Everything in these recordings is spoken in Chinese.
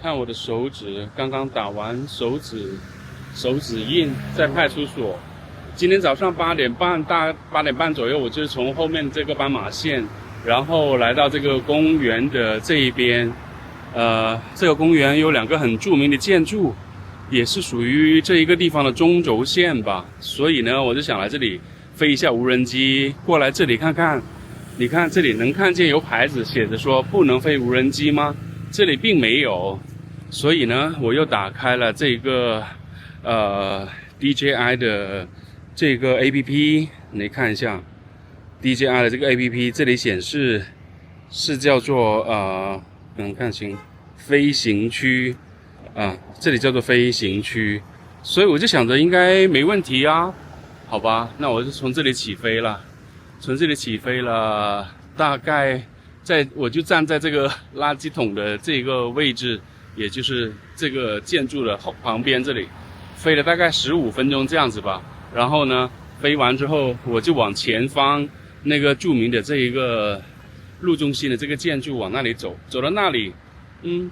看我的手指，刚刚打完手指印在派出所。今天早上8点半8点半左右，我就是从后面这个斑马线，然后来到这个公园的这一边。这个公园有2个很著名的建筑，也是属于这一个地方的中轴线吧。所以呢，我就想来这里飞一下无人机，过来这里看看。你看这里能看见有牌子写着说不能飞无人机吗？这里并没有。所以呢，我又打开了这个DJI 的这个 APP， 你看一下 DJI 的这个 APP， 这里显示是叫做能看清飞行区这里叫做飞行区，所以我就想着应该没问题啊，好吧，那我就从这里起飞了，大概我就站在这个垃圾桶的这个位置，也就是这个建筑的旁边这里，飞了大概15分钟这样子吧。然后呢，飞完之后我就往前方那个著名的这一个路中心的这个建筑往那里走到那里，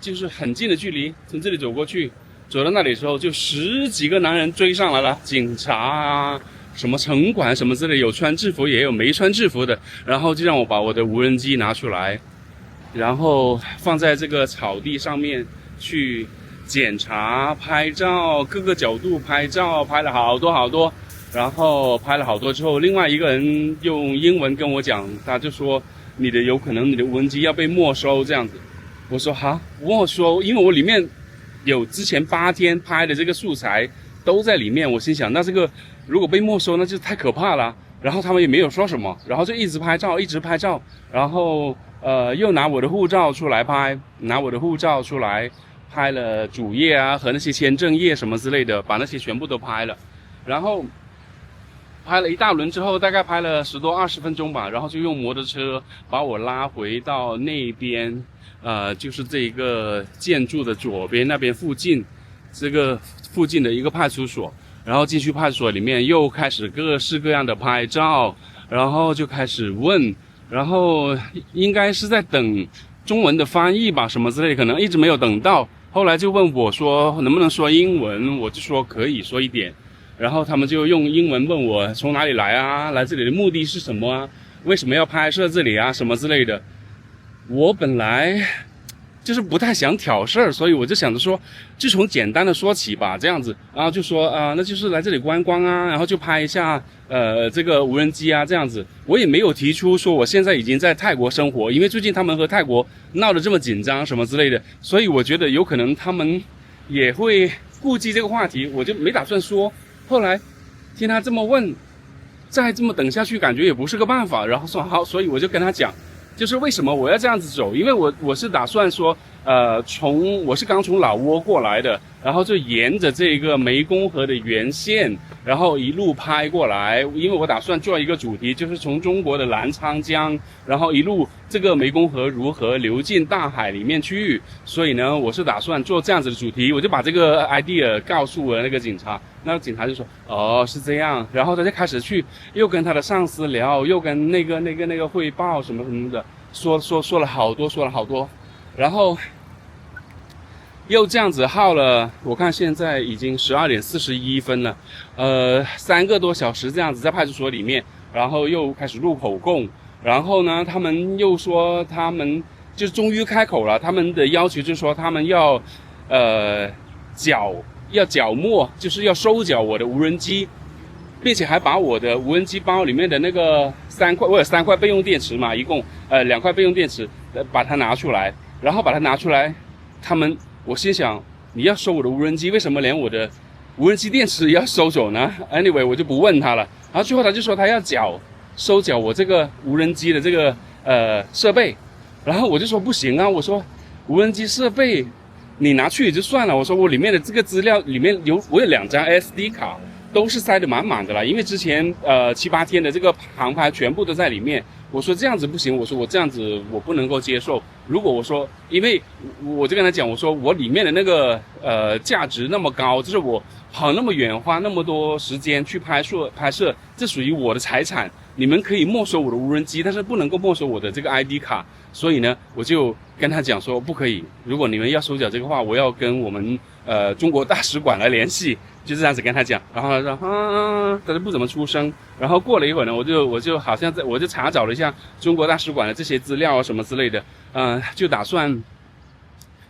就是很近的距离，从这里走过去，走到那里的时候就10几个男人追上来了，警察啊，什么城管什么之类，有穿制服也有没穿制服的，然后就让我把我的无人机拿出来，然后放在这个草地上面去检查拍照，各个角度拍照，拍了好多，然后拍了好多之后，另外一个人用英文跟我讲，他就说有可能你的无人机要被没收这样子。我说哈，没收，因为我里面有之前8天拍的这个素材都在里面，我心想那这个如果被没收那就太可怕了。然后他们也没有说什么，然后就一直拍照，然后又拿我的护照出来拍，拍了主页啊和那些签证页什么之类的，把那些全部都拍了，然后拍了一大轮之后，大概拍了10多20分钟吧，然后就用摩托车把我拉回到那边，就是这一个建筑的左边那边附近，这个附近的一个派出所，然后进去派出所里面又开始各式各样的拍照，然后就开始问，然后应该是在等中文的翻译吧，什么之类的，可能一直没有等到，后来就问我说能不能说英文，我就说可以说一点。然后他们就用英文问我从哪里来啊，来这里的目的是什么啊，为什么要拍摄这里啊，什么之类的。我本来就是不太想挑事儿，所以我就想着说就从简单的说起吧，这样子，然后就说那就是来这里观光啊，然后就拍一下这个无人机啊，这样子。我也没有提出说我现在已经在泰国生活，因为最近他们和泰国闹得这么紧张什么之类的，所以我觉得有可能他们也会顾及这个话题，我就没打算说。后来听他这么问，再这么等下去感觉也不是个办法，然后说好，所以我就跟他讲，就是为什么我要这样子走，因为我是打算说我是刚从老挝过来的，然后就沿着这个湄公河的沿线，然后一路拍过来，因为我打算做一个主题，就是从中国的澜沧江，然后一路这个湄公河如何流进大海里面去，所以呢我是打算做这样子的主题，我就把这个 idea 告诉了那个警察，那个警察就说哦是这样，然后他就开始去又跟他的上司聊，又跟那个汇报什么什么的，说了好多，然后又这样子耗了，我看现在已经12点41分了，3个多小时这样子在派出所里面，然后又开始录口供，然后呢他们又说他们就终于开口了，他们的要求就是说他们要缴没，就是要收缴我的无人机，并且还把我的无人机包里面的那个我有3块备用电池嘛，一共2块备用电池，把它拿出来，然后把它拿出来，我心想你要收我的无人机，为什么连我的无人机电池也要收走呢 ？Anyway 我就不问他了，然后最后他就说他要收缴我这个无人机的这个设备，然后我就说不行啊，我说无人机设备你拿去也就算了，我说我里面的这个资料里面我有2张 SD 卡都是塞得满满的了，因为之前7、8天的这个航拍全部都在里面，我说这样子不行，我说我这样子我不能够接受，如果我说因为我就跟他讲，我说我里面的那个价值那么高，就是我跑那么远花那么多时间去拍摄，这属于我的财产，你们可以没收我的无人机，但是不能够没收我的这个 ID 卡。所以呢，我就跟他讲说不可以，如果你们要收缴这个话，我要跟我们中国大使馆来联系，就这样子跟他讲。然后他说他就不怎么出声。然后过了一会儿呢，我就好像我就查找了一下中国大使馆的这些资料啊什么之类的，就打算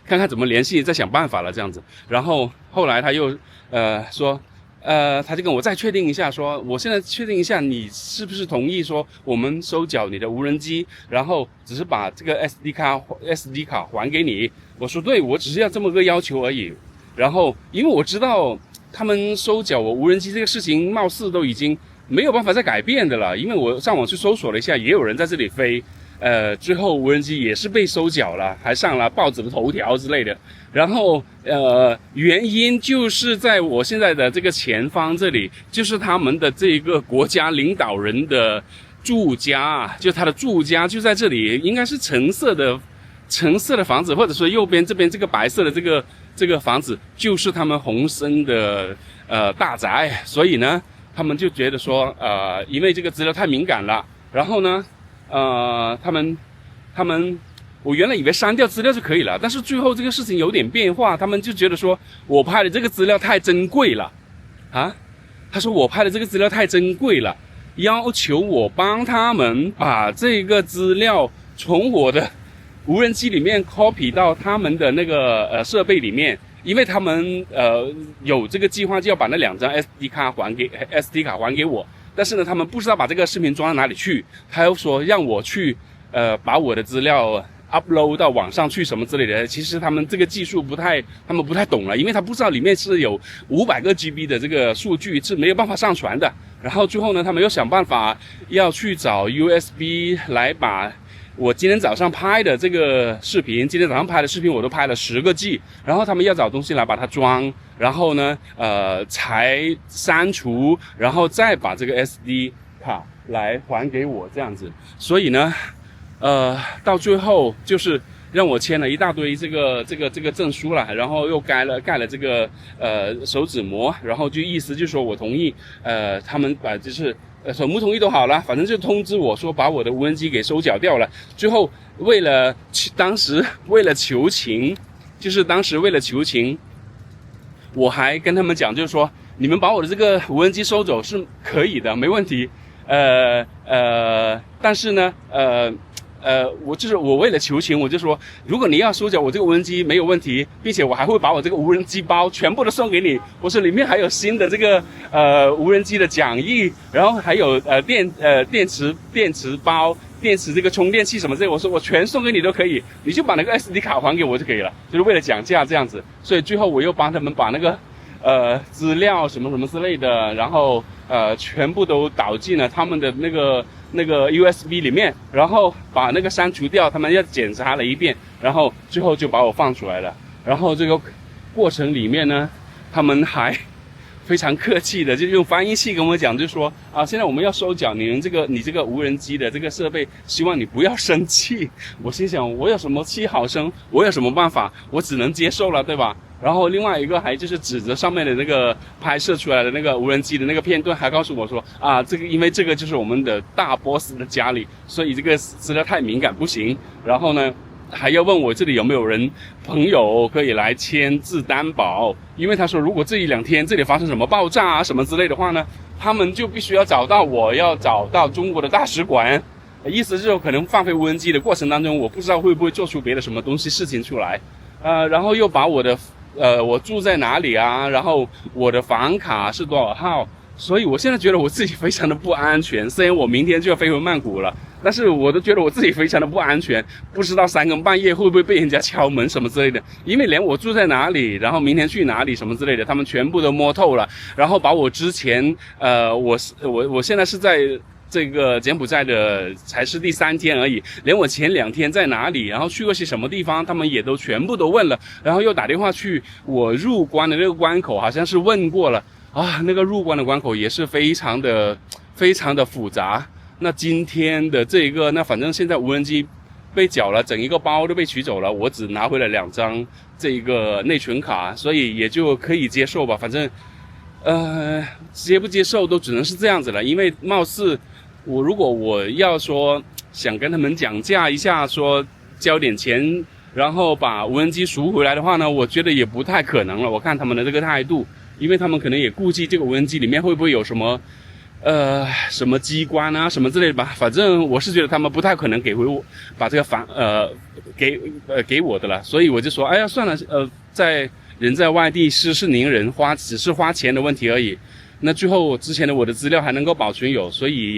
看看怎么联系，再想办法了这样子。然后后来他又说。他就跟我再确定一下说，我现在确定一下你是不是同意说我们收缴你的无人机，然后只是把这个 SD 卡还给你。我说对，我只是要这么个要求而已。然后因为我知道他们收缴我无人机这个事情貌似都已经没有办法再改变的了，因为我上网去搜索了一下，也有人在这里飞，之后无人机也是被收缴了，还上了报纸的头条之类的。然后原因就是在我现在的这个前方这里，就是他们的这个国家领导人的住家，就他的住家就在这里，应该是橙色的房子，或者说右边这边这个白色的这个房子就是他们鸿森的大宅。所以呢他们就觉得说因为这个资料太敏感了，然后呢他们我原来以为删掉资料就可以了，但是最后这个事情有点变化，他们就觉得说我拍的这个资料太珍贵了他说我拍的这个资料太珍贵了，要求我帮他们把这个资料从我的无人机里面 copy 到他们的那个设备里面，因为他们有这个计划就要把那2张 SD 卡还给我，但是呢他们不知道把这个视频装到哪里去，他又说让我去把我的资料upload 到网上去什么之类的。其实他们这个技术他们不太懂了，因为他不知道里面是有500个 GB 的这个数据是没有办法上传的。然后最后呢他们又想办法要去找 USB 来把我今天早上拍的这个视频，今天早上拍的视频我都拍了10个 G， 然后他们要找东西来把它装，然后呢才删除，然后再把这个 SD 卡来还给我这样子。所以呢到最后就是让我签了一大堆这个证书了，然后又盖了这个手指模，然后就意思就是说我同意他们把就是同不同意都好了，反正就通知我说把我的无人机给收缴掉了。最后当时为了求情，我还跟他们讲，就是说你们把我的这个无人机收走是可以的，没问题。但是呢我为了求情，我就说如果你要收缴我这个无人机没有问题，并且我还会把我这个无人机包全部都送给你。我说里面还有新的这个无人机的讲义，然后还有电池包、电池这个充电器什么这，我说我全送给你都可以，你就把那个 SD 卡还给我就可以了，就是为了讲价这样子。所以最后我又帮他们把那个资料什么什么之类的，然后全部都导进了他们的那个 USB 里面，然后把那个删除掉，他们要检查了一遍，然后最后就把我放出来了。然后这个过程里面呢，他们还非常客气的就用翻译器跟我讲，就说现在我们要收缴你这个无人机的这个设备，希望你不要生气。我心想我有什么气好生，我有什么办法，我只能接受了，对吧？然后另外一个还就是指着上面的那个拍摄出来的那个无人机的那个片段，还告诉我说因为这个就是我们的大 boss 的家里，所以这个资料太敏感不行。然后呢还要问我这里有没有朋友可以来签字担保，因为他说如果这1-2天这里发生什么爆炸什么之类的话呢，他们就必须要找到中国的大使馆。意思就是可能放飞无人机的过程当中，我不知道会不会做出别的什么事情出来。然后又把我住在哪里然后我的房卡是多少号，所以我现在觉得我自己非常的不安全。虽然我明天就要飞回曼谷了，但是我都觉得我自己非常的不安全，不知道3更半夜会不会被人家敲门什么之类的，因为连我住在哪里，然后明天去哪里什么之类的，他们全部都摸透了。然后把我之前我现在是在这个柬埔寨的才是第3天而已，连我前2天在哪里，然后去过些什么地方，他们也都全部都问了。然后又打电话去我入关的那个关口，好像是问过了那个入关的关口也是非常的复杂。那今天的这个，那反正现在无人机被缴了，整一个包都被取走了，我只拿回了2张这个内存卡，所以也就可以接受吧。反正接不接受都只能是这样子了，因为貌似如果我要说想跟他们讲价一下，说交点钱，然后把无人机赎回来的话呢，我觉得也不太可能了。我看他们的这个态度，因为他们可能也顾忌这个无人机里面会不会有什么什么机关啊什么之类的吧。反正我是觉得他们不太可能给回我，把这个给我的了。所以我就说，哎呀，算了，人在外地，事是宁人，只是花钱的问题而已。那最后之前的我的资料还能够保存有，所以